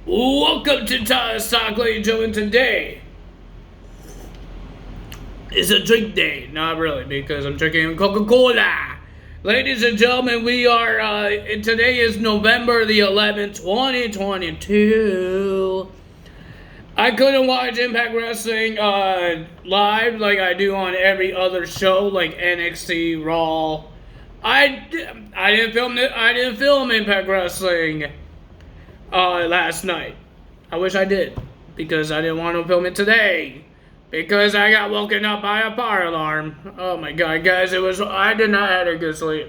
Welcome to Tyler's Talk, ladies and gentlemen. Today is a drink day. Not really, because I'm drinking Coca-Cola. Ladies and gentlemen, we are, today is November the 11th, 2022. I couldn't watch Impact Wrestling live like I do on every other show, like NXT, Raw. I didn't film Impact Wrestling last night. I wish I did, because I didn't want to film it today, because I got woken up by a fire alarm. Oh my god, guys, I did not have a good sleep.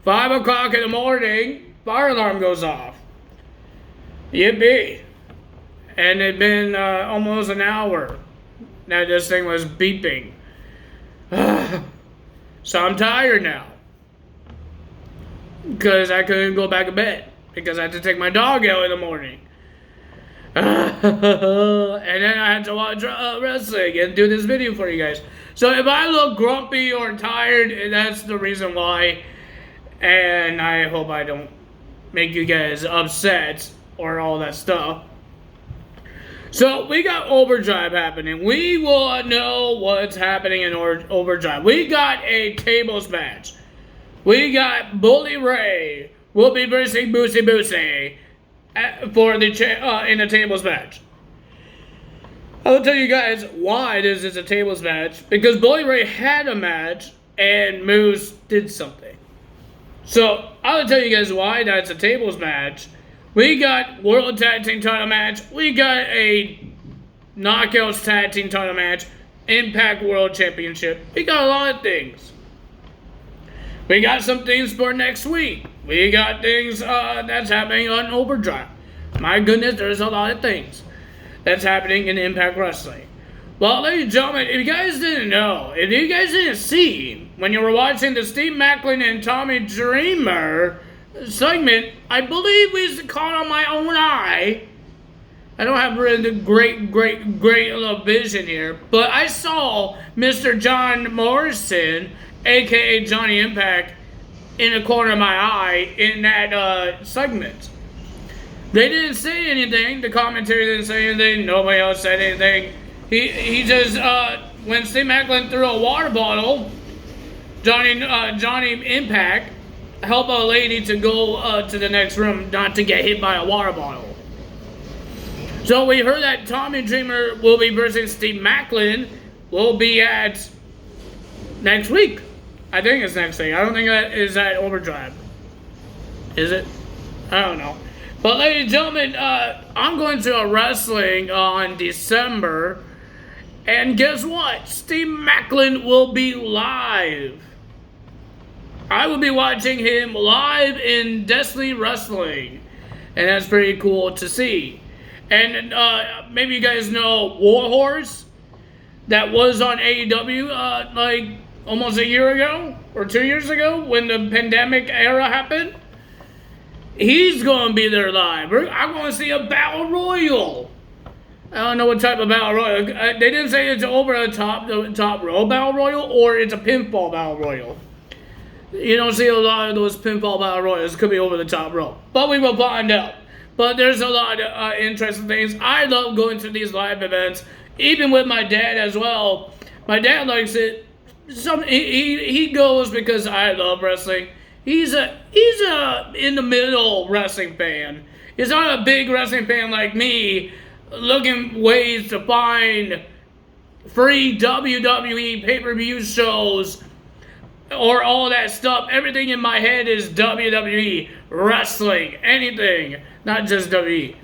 5 o'clock in the morning, fire alarm goes off. Yippee. And it'd been almost an hour that this thing was beeping. So I'm tired now, because I couldn't go back to bed, because I had to take my dog out in the morning. And then I had to watch wrestling and do this video for you guys. So if I look grumpy or tired, that's the reason why. And I hope I don't make you guys upset or all that stuff. So we got Overdrive happening. We will know what's happening in Overdrive. We got a tables match. We got Bully Ray will be versus Boosie Boosie for the in a tables match. I'll tell you guys why this is a tables match. Because Bully Ray had a match and Moose did something. So I'll tell you guys why that's a tables match. We got World Tag Team Title match. We got a Knockouts Tag Team Title match. Impact World Championship. We got a lot of things. We got some things for next week. We got things that's happening on Overdrive. My goodness, there's a lot of things that's happening in Impact Wrestling. Well, ladies and gentlemen, if you guys didn't know, if you guys didn't see, when you were watching the Steve Maclin and Tommy Dreamer segment, I believe we caught on my own eye. I don't have really great vision here, but I saw Mr. John Morrison, aka Johnny Impact, in the corner of my eye in that segment. They didn't say anything. The commentary didn't say anything. Nobody else said anything. He just when Steve Maclin threw a water bottle, Johnny Impact help a lady to go to the next room, not to get hit by a water bottle. So we heard that Tommy Dreamer will be versus Steve Maclin will be at next week. I think it's next week. I don't think that is at Overdrive. Is it? I don't know. But ladies and gentlemen, I'm going to a wrestling on December. And guess what? Steve Maclin will be live. I will be watching him live in Destiny Wrestling. And that's pretty cool to see. And maybe you guys know Warhorse, that was on AEW like almost a year ago or 2 years ago when the pandemic era happened. He's going to be there live. I'm going to see a Battle Royal. I don't know what type of Battle Royal. They didn't say it's over the top row Battle Royal or it's a pinfall Battle Royal. You don't see a lot of those pinfall Battle Royals. It could be over the top row. But we will find out. But there's a lot of interesting things. I love going to these live events, even with my dad as well. My dad likes it. He goes because I love wrestling. He's a in the middle wrestling fan. He's not a big wrestling fan like me, looking ways to find free WWE pay-per-view shows or all that stuff. Everything in my head is WWE wrestling, anything, not just WWE.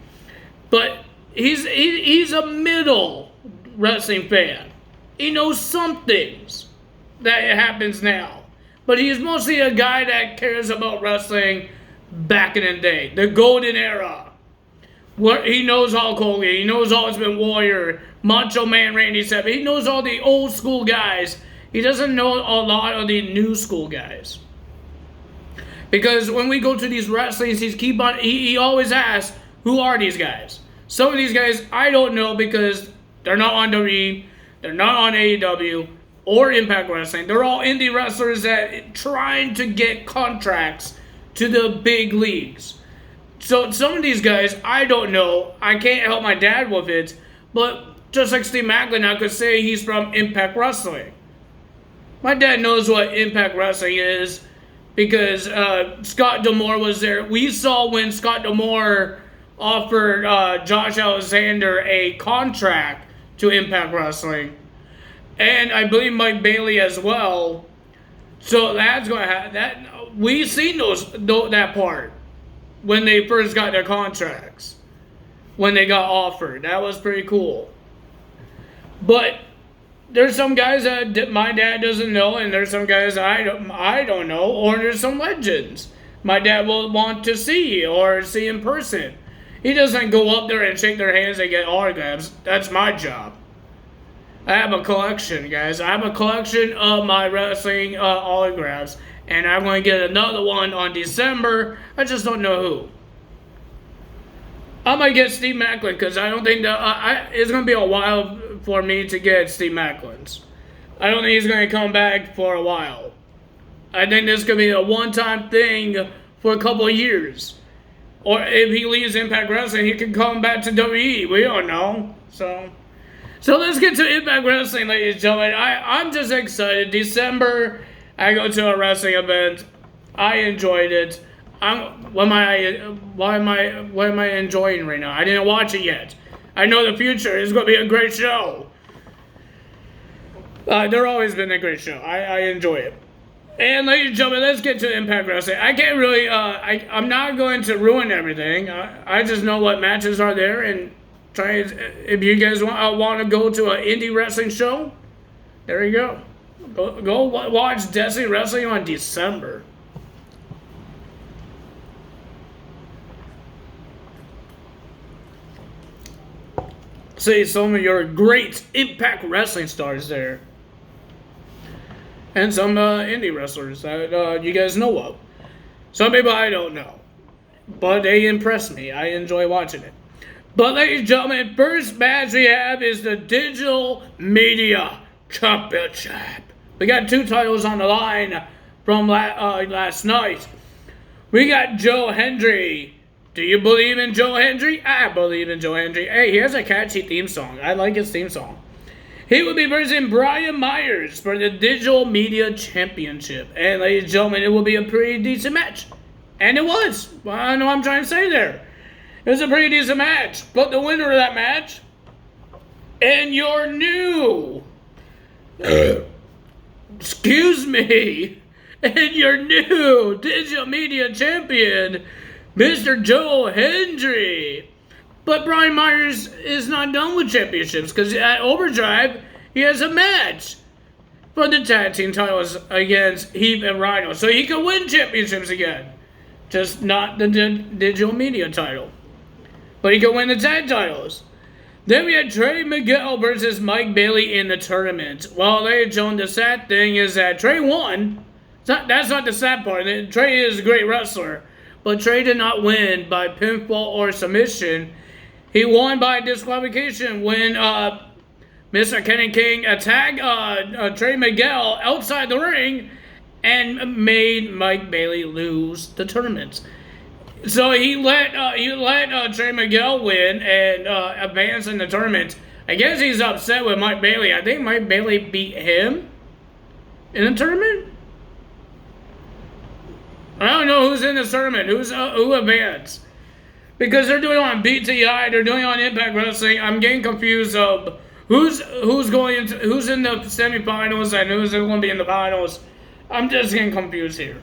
But he's a middle wrestling fan. He knows some things that happens now, but he's mostly a guy that cares about wrestling back in the day, the golden era. Where he knows Hulk Hogan, he knows Ultimate Warrior, Macho Man Randy Savage. He knows all the old school guys. He doesn't know a lot of the new school guys. Because when we go to these wrestlings, he always asks, who are these guys? Some of these guys I don't know because they're not on WWE, they're not on AEW or Impact Wrestling. They're all indie wrestlers that trying to get contracts to the big leagues. So some of these guys, I don't know. I can't help my dad with it. But just like Steve Maclin, I could say he's from Impact Wrestling. My dad knows what Impact Wrestling is because Scott D'Amore was there. We saw when Scott D'Amore offered Josh Alexander a contract to Impact Wrestling. And I believe Mike Bailey as well. So that's going to happen. We've seen that part when they first got their contracts. When they got offered. That was pretty cool. But there's some guys that my dad doesn't know, and there's some guys I don't know, or there's some legends my dad will want to see or see in person. He doesn't go up there and shake their hands and get autographs. That's my job. I have a collection, guys. I have a collection of my wrestling autographs, and I'm going to get another one on December. I just don't know who. I might get Steve Maclin because I don't think that it's going to be a while for me to get Steve Maclin's. I don't think he's going to come back for a while. I think this could be a one-time thing for a couple of years. Or if he leaves Impact Wrestling, he can come back to WWE. We don't know. So let's get to Impact Wrestling, ladies and gentlemen. I'm just excited. December, I go to a wrestling event. I enjoyed it. What am I enjoying right now? I didn't watch it yet. I know the future is going to be a great show. They're always been a great show. I enjoy it. And ladies and gentlemen, let's get to Impact Wrestling. I can't really, I'm not going to ruin everything. I just know what matches are there, and if you guys want to go to an indie wrestling show, there you go. Go watch Destiny Wrestling on December. See some of your great Impact Wrestling stars there. And some indie wrestlers that you guys know of. Some people I don't know. But they impress me. I enjoy watching it. But ladies and gentlemen, first match we have is the Digital Media Championship. We got 2 titles on the line from last night. We got Joe Hendry. Do you believe in Joe Hendry? I believe in Joe Hendry. Hey, he has a catchy theme song. I like his theme song. He will be versus Brian Myers for the Digital Media Championship. And ladies and gentlemen, it will be a pretty decent match. And it was. I know what I'm trying to say there. It was a pretty decent match. But the winner of that match, and your new, excuse me, and your new Digital Media Champion, Mr. Joe Hendry. But Brian Myers is not done with championships because at Overdrive, he has a match for the tag team titles against Heath and Rhino. So he can win championships again. Just not the Digital Media title. But he can win the tag titles. Then we had Trey Miguel versus Mike Bailey in the tournament. Well, ladies and gentlemen, the sad thing is that Trey won. That's not the sad part. Trey is a great wrestler. But Trey did not win by pinfall or submission. He won by disqualification when Mr. Kenny King attacked Trey Miguel outside the ring and made Mike Bailey lose the tournament. So he let Trey Miguel win and advance in the tournament. I guess he's upset with Mike Bailey. I think Mike Bailey beat him in the tournament. I don't know who's in this tournament. Who advanced? Because they're doing it on BTI, they're doing it on Impact Wrestling. I'm getting confused of who's in the semifinals and who's going to be in the finals. I'm just getting confused here.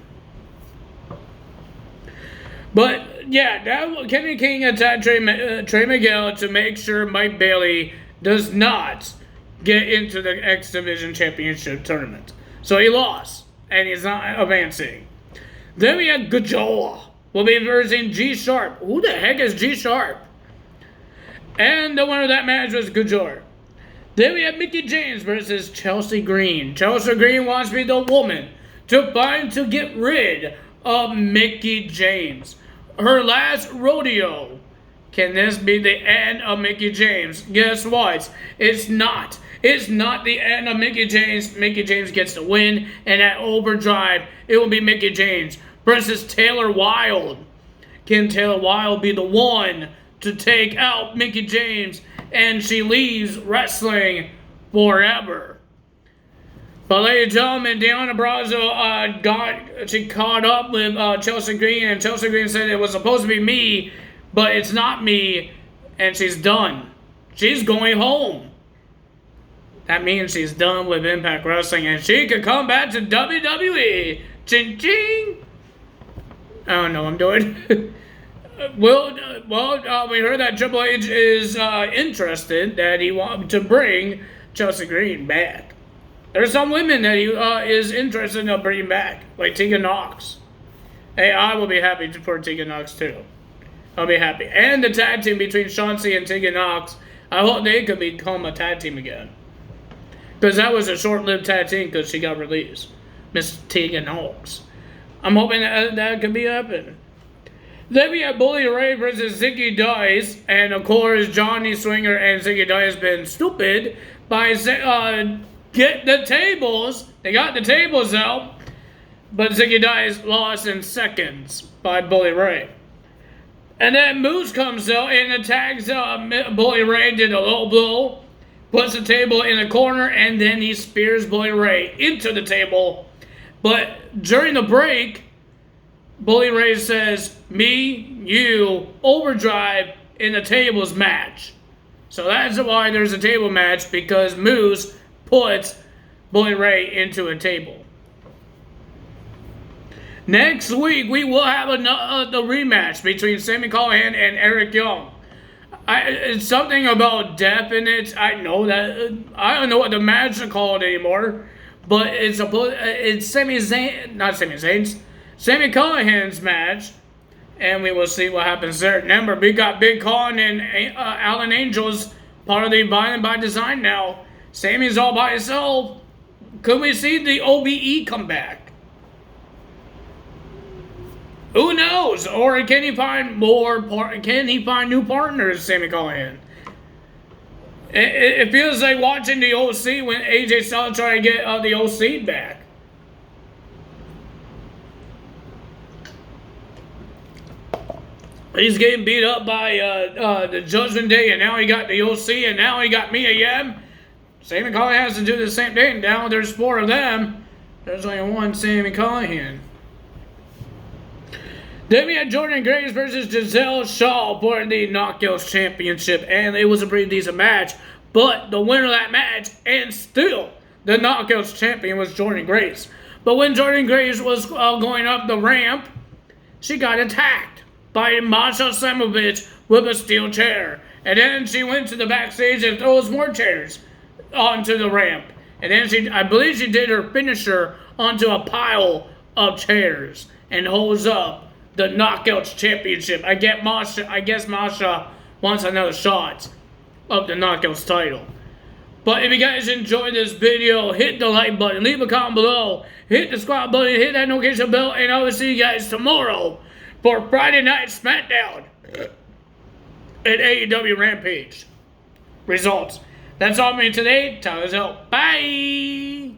But yeah, Kenny King attacked Trey Miguel to make sure Mike Bailey does not get into the X Division Championship tournament. So he lost, and he's not advancing. Then we had Gajola. Will be versing G-Sharp. Who the heck is G-Sharp? And the winner of that match was Gajola. Then we have Mickie James versus Chelsea Green. Chelsea Green wants to be the woman to get rid of Mickie James. Her last rodeo. Can this be the end of Mickie James? Guess what? It's not. It's not the end of Mickie James. Mickie James gets the win. And at Overdrive, it will be Mickie James versus Taylor Wilde. can Taylor Wilde be the one to take out Mickie James and she leaves wrestling forever? But ladies and gentlemen, Deonna Purrazzo she caught up with Chelsea Green, and Chelsea Green said it was supposed to be me, but it's not me, and she's done. She's going home. That means she's done with Impact Wrestling, and she could come back to WWE. Ching ching. I don't know what I'm doing. We heard that Triple H is interested, that he wants to bring Chelsea Green back. There's some women that he is interested in bringing back, like Tegan Nox. Hey, I will be happy for Tegan Nox too. I'll be happy. And the tag team between Chauncey and Tegan Nox, I hope they could become a tag team again. Because that was a short-lived tag team because she got released. Miss Tegan Nox. I'm hoping that could be happening. Then we have Bully Ray versus Zicky Dice. And of course, Johnny Swinger and Zicky Dice been stupid by get the tables. They got the tables out. But Zicky Dice lost in seconds by Bully Ray. And then Moose comes out and attacks Bully Ray, did a low blow, puts the table in the corner, and then he spears Bully Ray into the table. But during the break, Bully Ray says, me, you, overdrive in the tables match. So that's why there's a table match, because Moose puts Bully Ray into a table. Next week, we will have the rematch between Sami Callihan and Eric Young. It's something about death in it. I know that. I don't know what the match is called anymore. But it's Sami Callihan's match. And we will see what happens there. Remember, we got Big Con and Alan Angels, part of the Violent by Design now. Sami's all by himself. Could we see the OBE come back? Who knows? Or can he find new partners, Sami Callihan? It feels like watching the OC when AJ Styles tried to get the OC back. He's getting beat up by the Judgment Day, and now he got the OC, and now he got Mia Yim. Sami Callihan has to do the same thing. Now there's 4 of them. There's only one Sami Callihan. Then we had Jordynne Grace versus Giselle Shaw for the Knockouts Championship, and it was a pretty decent match. But the winner of that match, and still the Knockouts Champion, was Jordynne Grace. But when Jordynne Grace was going up the ramp, she got attacked by Masha Slamovich with a steel chair. And then she went to the backstage and throws more chairs onto the ramp. And then I believe she did her finisher onto a pile of chairs and holds up the Knockouts Championship. I guess Masha wants another shot of the Knockouts title. But if you guys enjoyed this video, hit the like button, leave a comment below, hit the subscribe button, hit that notification bell, and I will see you guys tomorrow for Friday Night SmackDown at AEW Rampage results. That's all for me today. Time is out. Bye!